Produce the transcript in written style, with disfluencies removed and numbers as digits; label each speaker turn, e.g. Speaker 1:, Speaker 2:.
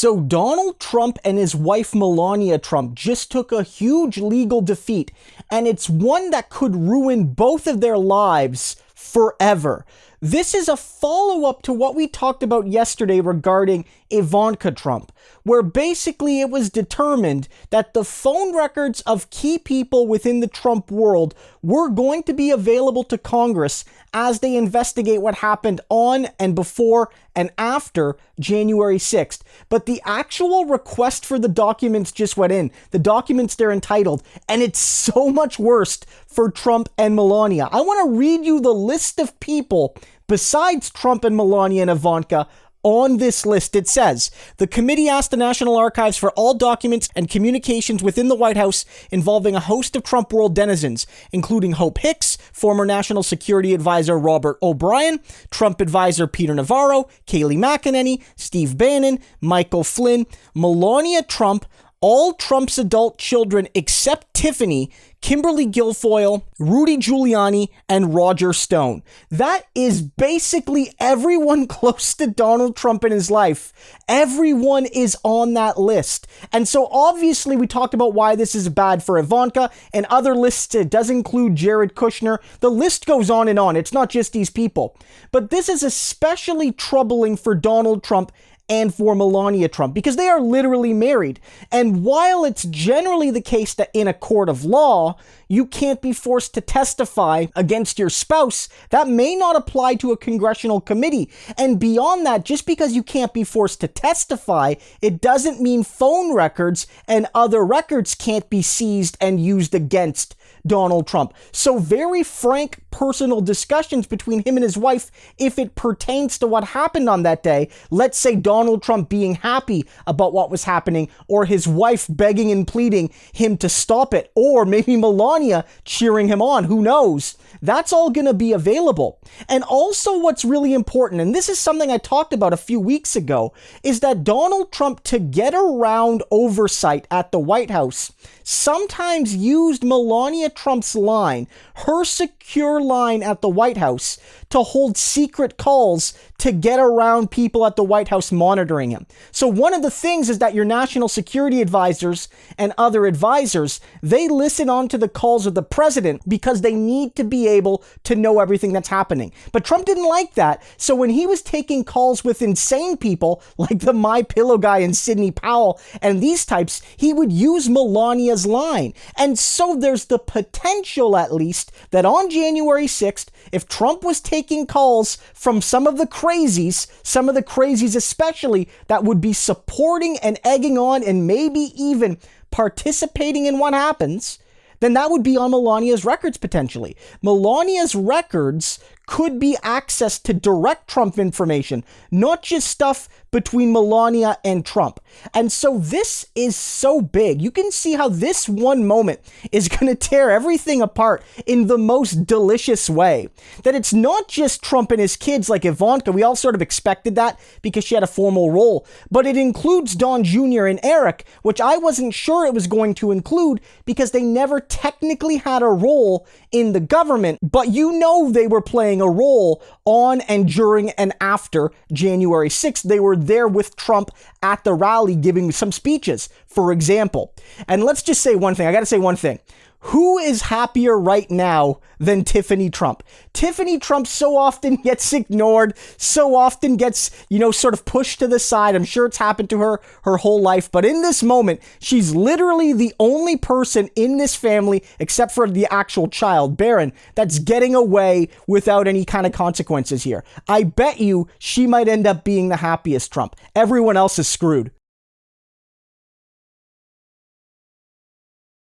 Speaker 1: So Donald Trump and his wife Melania Trump just took a huge legal defeat, and it's one that could ruin both of their lives forever. This is a follow-up to what we talked about yesterday regarding Ivanka Trump, where basically it was determined that the phone records of key people within the Trump world were going to be available to Congress as they investigate what happened on and before and after January 6th. But the actual request for the documents just went in. The documents they're entitled, and it's so much worse for Trump and Melania. I want to read you the list of people besides Trump and Melania and Ivanka. On this list, it says, the committee asked the National Archives for all documents and communications within the White House involving a host of Trump world denizens, including Hope Hicks, former National Security Advisor Robert O'Brien, Trump advisor Peter Navarro, Kayleigh McEnany, Steve Bannon, Michael Flynn, Melania Trump, all Trump's adult children except Tiffany, Kimberly Guilfoyle, Rudy Giuliani, and Roger Stone. That is basically everyone close to Donald Trump in his life. Everyone is on that list. And so obviously we talked about why this is bad for Ivanka, and other lists. It does include Jared Kushner. The list goes on and on. It's not just these people. But this is especially troubling for Donald Trump and for Melania Trump, because they are literally married. And while it's generally the case that in a court of law, you can't be forced to testify against your spouse, that may not apply to a congressional committee. And beyond that, just because you can't be forced to testify, it doesn't mean phone records and other records can't be seized and used against Donald Trump. So very frank personal discussions between him and his wife, if it pertains to what happened on that day. Let's say Donald Trump being happy about what was happening, or his wife begging and pleading him to stop it, or maybe Melania cheering him on, who knows? That's all going to be available. And also what's really important, and this is something I talked about a few weeks ago, is that Donald Trump, to get around oversight at the White House, sometimes used Melania Trump's line, her secure line at the White House, to hold secret calls to get around people at the White House monitoring him. So one of the things is that your national security advisors and other advisors, they listen on to the calls of the president because they need to be able to know everything that's happening. But Trump didn't like that. So when he was taking calls with insane people like the My Pillow guy and Sidney Powell and these types, he would use Melania's line. And so there's the potential, at least, that on January 6th, if Trump was taking calls from some of the crazies especially, that would be supporting and egging on and maybe even participating in what happens, then that would be on Melania's records potentially. Melania's records could be accessed to direct Trump information, not just stuff between Melania and Trump. And so this is so big. You can see how this one moment is going to tear everything apart in the most delicious way. That it's not just Trump and his kids like Ivanka. We all sort of expected that because she had a formal role. But it includes Don Jr. and Eric, which I wasn't sure it was going to include because they never technically had a role in the government. But you know they were playing a role on and during and after January 6th. They were there with Trump at the rally giving some speeches, for example. And let's just say one thing. I got to say one thing. Who is happier right now than Tiffany Trump? Tiffany Trump so often gets ignored, so often gets, sort of pushed to the side. I'm sure it's happened to her whole life. But in this moment, she's literally the only person in this family, except for the actual child, Barron, that's getting away without any kind of consequences here. I bet you she might end up being the happiest Trump. Everyone else is screwed.